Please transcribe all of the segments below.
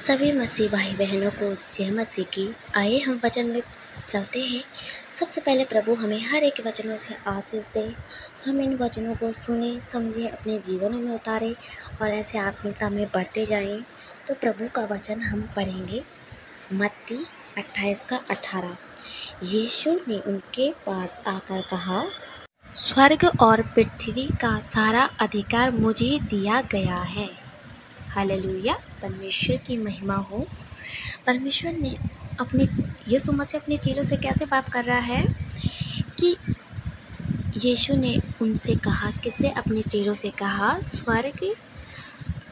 सभी मसीह भाई बहनों को जय मसीह की। आइए हम वचन में चलते हैं। सबसे पहले प्रभु हमें हर एक वचनों से आशीष दे। हम इन वचनों को सुने, समझे, अपने जीवनों में उतारें और ऐसे आत्मिकता में बढ़ते जाएं। तो प्रभु का वचन हम पढ़ेंगे। मत्ती 28:18। यीशु ने उनके पास आकर कहा, स्वर्ग और पृथ्वी का सारा अधिकार मुझे दिया गया है। हालेलुया, परमेश्वर की महिमा हो। परमेश्वर ने यीशु मसीह अपने चेलों से कैसे बात कर रहा है कि यीशु ने उनसे कहा, किससे? अपने चेलों से कहा, स्वर्ग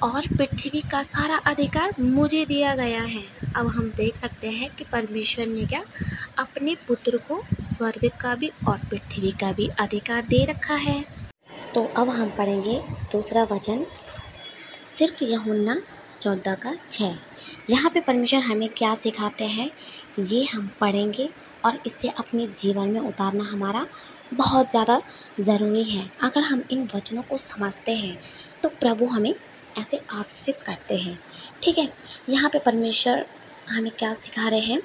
और पृथ्वी का सारा अधिकार मुझे दिया गया है। अब हम देख सकते हैं कि परमेश्वर ने क्या अपने पुत्र को स्वर्ग का भी और पृथ्वी का भी अधिकार दे रखा है। तो अब हम पढ़ेंगे दूसरा वचन, सिर्फ यूहन्ना 14:6। यहाँ पे परमेश्वर हमें क्या सिखाते हैं ये हम पढ़ेंगे और इसे अपने जीवन में उतारना हमारा बहुत ज़्यादा ज़रूरी है। अगर हम इन वचनों को समझते हैं तो प्रभु हमें ऐसे आशीषित करते हैं। ठीक है, यहाँ पे परमेश्वर हमें क्या सिखा रहे हैं?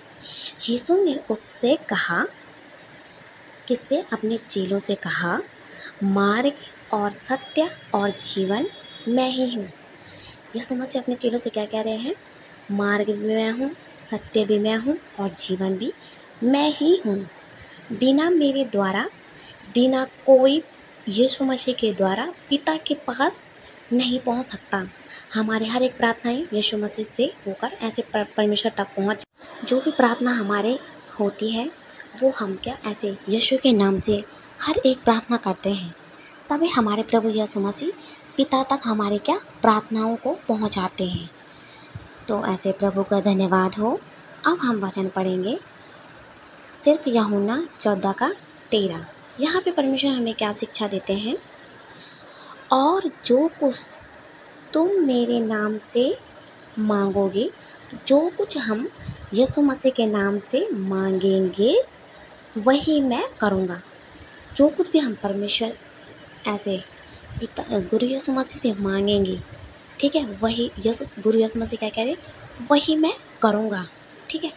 यीशु ने उससे कहा, किससे? अपने चेलों से कहा, मार्ग और सत्य और जीवन मैं ही हूँ। यीशु मसीह अपने चेलों से क्या कह रहे हैं? मार्ग भी मैं हूँ, सत्य भी मैं हूँ और जीवन भी मैं ही हूँ। बिना मेरे द्वारा, बिना कोई यीशु मसीह के द्वारा पिता के पास नहीं पहुँच सकता। हमारे हर एक प्रार्थनाएं यीशु मसीह से होकर ऐसे परमेश्वर तक पहुँच। जो भी प्रार्थना हमारे होती है वो हम क्या ऐसे यीशु के नाम से हर एक प्रार्थना करते हैं, तभी हमारे प्रभु यीशु मसीह पिता तक हमारे क्या प्रार्थनाओं को पहुंचाते हैं। तो ऐसे प्रभु का धन्यवाद हो। अब हम वचन पढ़ेंगे, सिर्फ यूहन्ना 14:13। यहाँ पे परमेश्वर हमें क्या शिक्षा देते हैं? और जो कुछ तुम मेरे नाम से मांगोगे, जो कुछ हम यीशु मसीह के नाम से मांगेंगे वही मैं करूँगा। जो कुछ भी हम परमेश्वर ऐसे गुरु यीशु मसीह से मांगेंगे, ठीक है, वही गुरु यीशु मसीह क्या कह रहे? वही मैं करूँगा। ठीक है,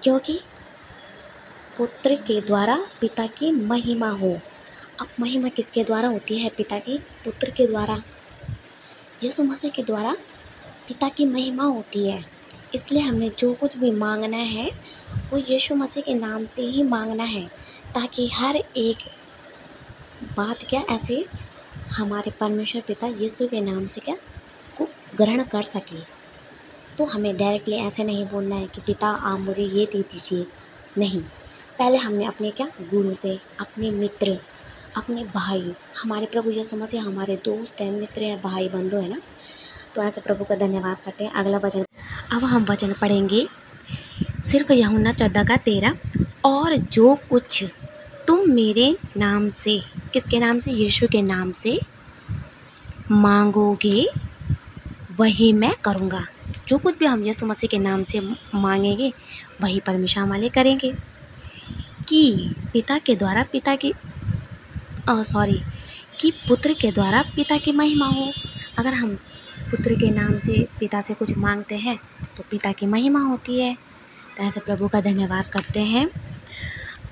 क्योंकि पुत्र के द्वारा पिता की महिमा हो। अब महिमा किसके द्वारा होती है? पिता की, पुत्र के द्वारा, यीशु मसीह के द्वारा पिता की महिमा होती है। इसलिए हमें जो कुछ भी मांगना है वो यीशु मसीह के नाम से ही मांगना है, ताकि हर एक बात क्या ऐसे हमारे परमेश्वर पिता यीशु के नाम से क्या को ग्रहण कर सके। तो हमें डायरेक्टली ऐसे नहीं बोलना है कि पिता आप मुझे ये दे दीजिए। नहीं, पहले हमने अपने क्या गुरु से, अपने मित्र, अपने भाई, हमारे प्रभु यीशु मसीह हमारे दोस्त हैं, मित्र हैं, भाई बंधु है ना। तो ऐसे प्रभु का धन्यवाद करते हैं। अगला वचन, अब हम वचन पढ़ेंगे, सिर्फ यूहन्ना 14:13। और जो कुछ तुम मेरे नाम से, किसके नाम से? यीशु के नाम से मांगोगे वही मैं करूँगा। जो कुछ भी हम यीशु मसीह के नाम से मांगेंगे वही परमेश्वर हमारे करेंगे। कि पिता के द्वारा कि पुत्र के द्वारा पिता की महिमा हो। अगर हम पुत्र के नाम से पिता से कुछ मांगते हैं तो पिता की महिमा होती है। तो ऐसे प्रभु का धन्यवाद करते हैं।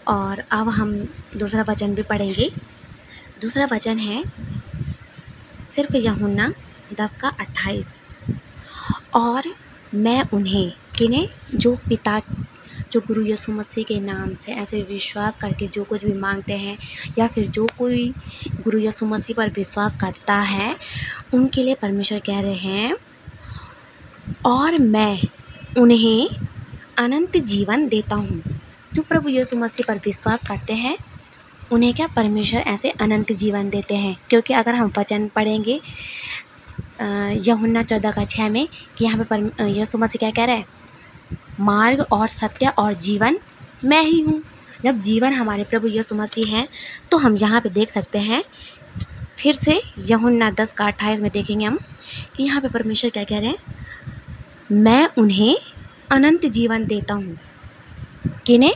और अब हम दूसरा वचन भी पढ़ेंगे। दूसरा वचन है सिर्फ यूहन्ना 10:28। और मैं उन्हें, किन्हें? जो गुरु यीशु मसीह के नाम से ऐसे विश्वास करके जो कुछ भी मांगते हैं, या फिर जो कोई गुरु यीशु मसीह पर विश्वास करता है, उनके लिए परमेश्वर कह रहे हैं, और मैं उन्हें अनंत जीवन देता हूँ। जो प्रभु यीशु मसीह पर विश्वास करते हैं उन्हें क्या परमेश्वर ऐसे अनंत जीवन देते हैं। क्योंकि अगर हम वचन पढ़ेंगे यूहन्ना 14:6 में कि यहाँ पे यीशु मसीह क्या कह रहे हैं? मार्ग और सत्य और जीवन मैं ही हूँ। जब जीवन हमारे प्रभु यीशु मसीह हैं तो हम यहाँ पे देख सकते हैं, फिर से यूहन्ना 10:28 में देखेंगे हम कि यहाँ पे परमेश्वर क्या कह रहे हैं? मैं उन्हें अनंत जीवन देता हूँ। किन्हें?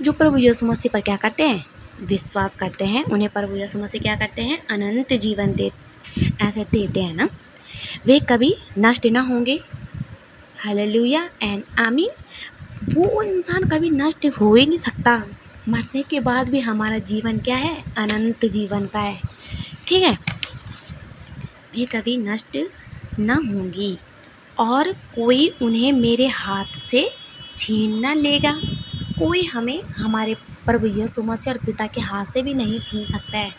जो प्रभु यीशु मसीह पर क्या करते हैं? विश्वास करते हैं, उन्हें प्रभु यीशु मसीह क्या करते हैं? अनंत जीवन ऐसे देते हैं ना। वे कभी नष्ट ना होंगे, हालेलुया एंड आमीन। वो इंसान कभी नष्ट हो ही नहीं सकता। मरने के बाद भी हमारा जीवन क्या है? अनंत जीवन का है। ठीक है, ये कभी नष्ट न होंगी और कोई उन्हें मेरे हाथ से छीन न लेगा। कोई हमें हमारे प्रभु यीशु मसीह और पिता के हाथ से भी नहीं छीन सकता है,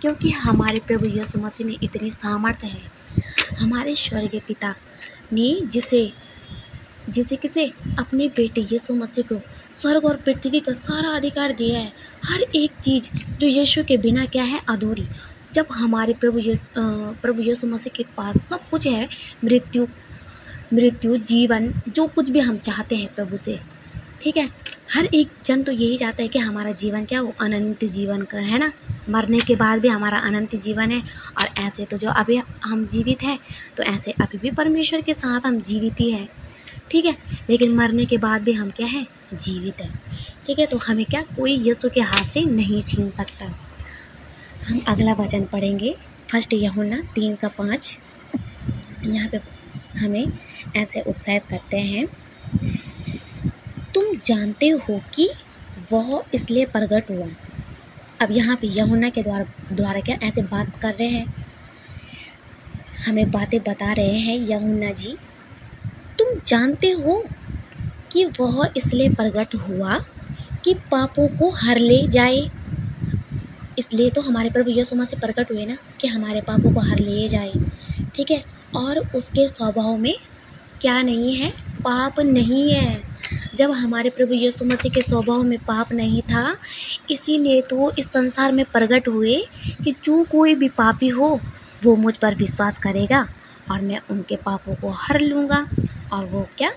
क्योंकि हमारे प्रभु यीशु मसीह में इतनी सामर्थ्य है। हमारे स्वर्गीय पिता ने जिसे जिसे किसे अपने बेटे यीशु मसीह को स्वर्ग और पृथ्वी का सारा अधिकार दिया है। हर एक चीज़ जो यीशु के बिना क्या है? अधूरी। जब हमारे प्रभु यीशु मसीह के पास सब कुछ है, मृत्यु जीवन, जो कुछ भी हम चाहते हैं प्रभु से, ठीक है। हर एक जन तो यही चाहता है कि हमारा जीवन क्या हो? अनंत जीवन का है ना। मरने के बाद भी हमारा अनंत जीवन है। और ऐसे तो जो अभी हम जीवित हैं, तो ऐसे अभी भी परमेश्वर के साथ हम जीवित ही हैं, ठीक है। लेकिन मरने के बाद भी हम क्या है? जीवित हैं, ठीक है। तो हमें क्या कोई यीशु के हाथ से नहीं छीन सकता। हम अगला वचन पढ़ेंगे, फर्स्ट यूहन्ना 3:5। यहाँ पे हमें ऐसे उत्साहित करते हैं, तुम जानते हो कि वह इसलिए प्रकट हुआ। अब यहाँ पे यूहन्ना के द्वारा क्या ऐसे बात कर रहे हैं, हमें बातें बता रहे हैं। यूहन्ना जी, तुम जानते हो कि वह इसलिए प्रकट हुआ कि पापों को हर ले जाए। इसलिए तो हमारे प्रभु यीशु मसीह प्रकट हुए ना, कि हमारे पापों को हर ले जाए, ठीक है। और उसके स्वभाव में क्या नहीं है? पाप नहीं है। जब हमारे प्रभु यीशु मसीह के स्वभाव में पाप नहीं था, इसीलिए तो इस संसार में प्रकट हुए कि जो कोई भी पापी हो वो मुझ पर विश्वास करेगा और मैं उनके पापों को हर लूँगा, और वो क्या?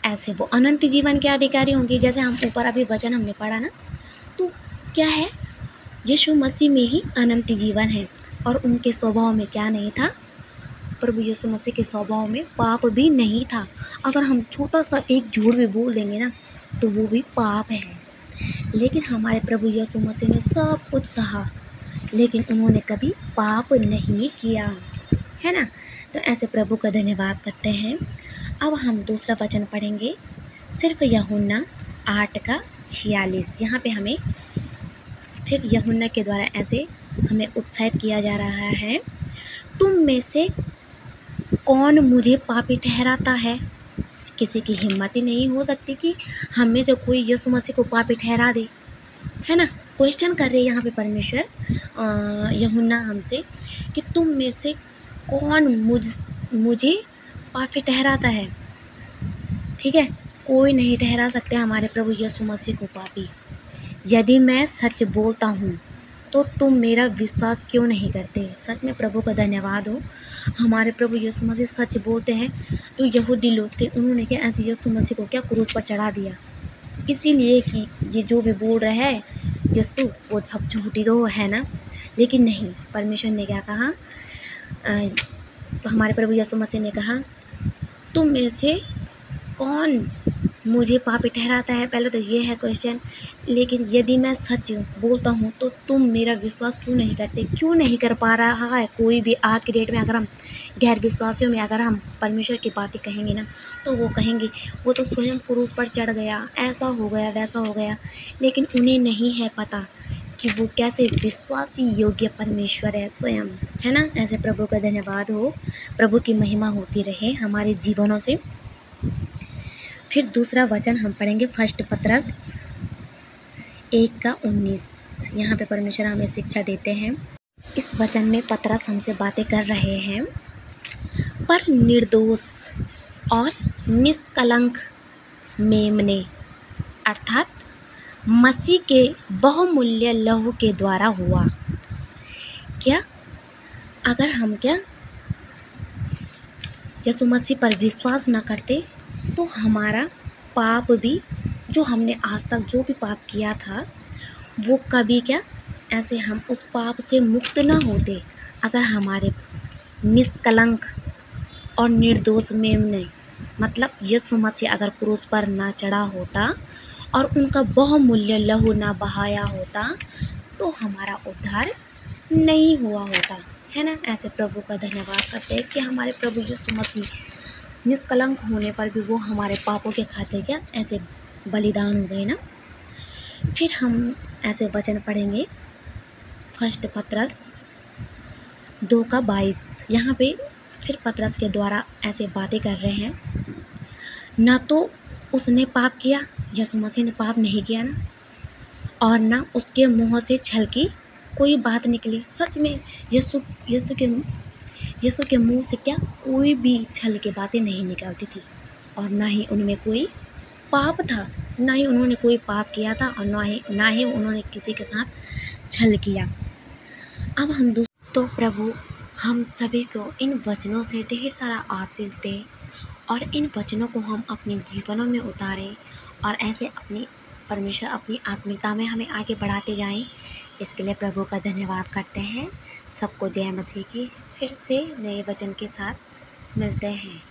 ऐसे वो अनंत जीवन के अधिकारी होंगे। जैसे हम ऊपर अभी वचन हमने पढ़ा ना, तो क्या है? यीशु मसीह में ही अनंत जीवन है। और उनके स्वभाव में क्या नहीं था? प्रभु यीशु मसीह के स्वभाव में पाप भी नहीं था। अगर हम छोटा सा एक झूठ भी बोल देंगे ना, तो वो भी पाप है। लेकिन हमारे प्रभु यीशु मसीह ने सब कुछ सहा, लेकिन उन्होंने कभी पाप नहीं किया, है ना। तो ऐसे प्रभु का धन्यवाद करते हैं। अब हम दूसरा वचन पढ़ेंगे, सिर्फ यूहन्ना 8:46। यहाँ पे हमें फिर यूहन्ना के द्वारा ऐसे हमें उत्साहित किया जा रहा है, तुम में से कौन मुझे पापी ठहराता है? किसी की हिम्मत ही नहीं हो सकती कि हम में से कोई यीशु मसीह को पापी ठहरा दे, है ना। क्वेश्चन कर रहे हैं यहाँ पे परमेश्वर यूहन्ना हमसे कि तुम में से कौन मुझे पापी ठहराता है, ठीक है। कोई नहीं ठहरा सकते हमारे प्रभु यीशु मसीह को पापी। यदि मैं सच बोलता हूँ तो तुम मेरा विश्वास क्यों नहीं करते? सच में प्रभु का धन्यवाद हो, हमारे प्रभु यीशु मसीह सच बोलते हैं। जो यहूदी लोग थे, उन्होंने क्या ऐसे यीशु मसीह को क्या क्रूस पर चढ़ा दिया, इसीलिए कि ये जो भी बोल रहा है यीशु, वो सब झूठी तो है ना। लेकिन नहीं, परमेश्वर ने क्या कहा? हमारे प्रभु यीशु मसीह ने कहा, तुम में से कौन मुझे पापी ठहराता है? पहले तो ये है क्वेश्चन। लेकिन यदि मैं सच बोलता हूँ तो तुम मेरा विश्वास क्यों नहीं करते? क्यों नहीं कर पा रहा है कोई भी? आज के डेट में अगर हम गैर विश्वासियों में अगर हम परमेश्वर की बातें कहेंगे ना, तो वो कहेंगे वो तो स्वयं क्रूस पर चढ़ गया, ऐसा हो गया, वैसा हो गया। लेकिन उन्हें नहीं है पता कि वो कैसे विश्वासी योग्य परमेश्वर है स्वयं, है ना। ऐसे प्रभु का धन्यवाद हो, प्रभु की महिमा होती रहे हमारे जीवनों से। फिर दूसरा वचन हम पढ़ेंगे, फर्स्ट पतरस 1:19। यहाँ पे परमेश्वर हमें शिक्षा देते हैं। इस वचन में पतरस हमसे बातें कर रहे हैं, पर निर्दोष और निष्कलंक मेमने अर्थात मसीह के बहुमूल्य लहू के द्वारा हुआ। क्या? अगर हम क्या यीशु मसीह पर विश्वास न करते तो हमारा पाप भी, जो हमने आज तक जो भी पाप किया था, वो कभी क्या ऐसे हम उस पाप से मुक्त न होते। अगर हमारे निष्कलंक और निर्दोष मेमने मतलब यीशु मसीह अगर क्रूस पर ना चढ़ा होता और उनका बहुमूल्य लहू ना बहाया होता, तो हमारा उद्धार नहीं हुआ होता, है ना। ऐसे प्रभु का धन्यवाद करते हैं कि हमारे प्रभु यीशु मसीह निष्कलंक होने पर भी वो हमारे पापों के खातिर क्या ऐसे बलिदान हो गए ना। फिर हम ऐसे वचन पढ़ेंगे, फर्स्ट पतरस 2:22। यहाँ पे फिर पतरस के द्वारा ऐसे बातें कर रहे हैं, ना तो उसने पाप किया, यीशु मसीह ने पाप नहीं किया ना, और ना उसके मुंह से छल की कोई बात निकली। सच में यीशु के मुंह से क्या कोई भी छल की बातें नहीं निकलती थी, और ना ही उनमें कोई पाप था, ना ही उन्होंने कोई पाप किया था, और ना ही उन्होंने किसी के साथ छल किया। अब हम तो प्रभु हम सभी को इन वचनों से ढेर सारा आशीष दे, और इन वचनों को हम अपने जीवनों में उतारें, और ऐसे परमेश्वर अपनी आत्मिकता में हमें आगे बढ़ाते जाएं। इसके लिए प्रभु का धन्यवाद करते हैं। सबको जय मसीह की। फिर से नए वचन के साथ मिलते हैं।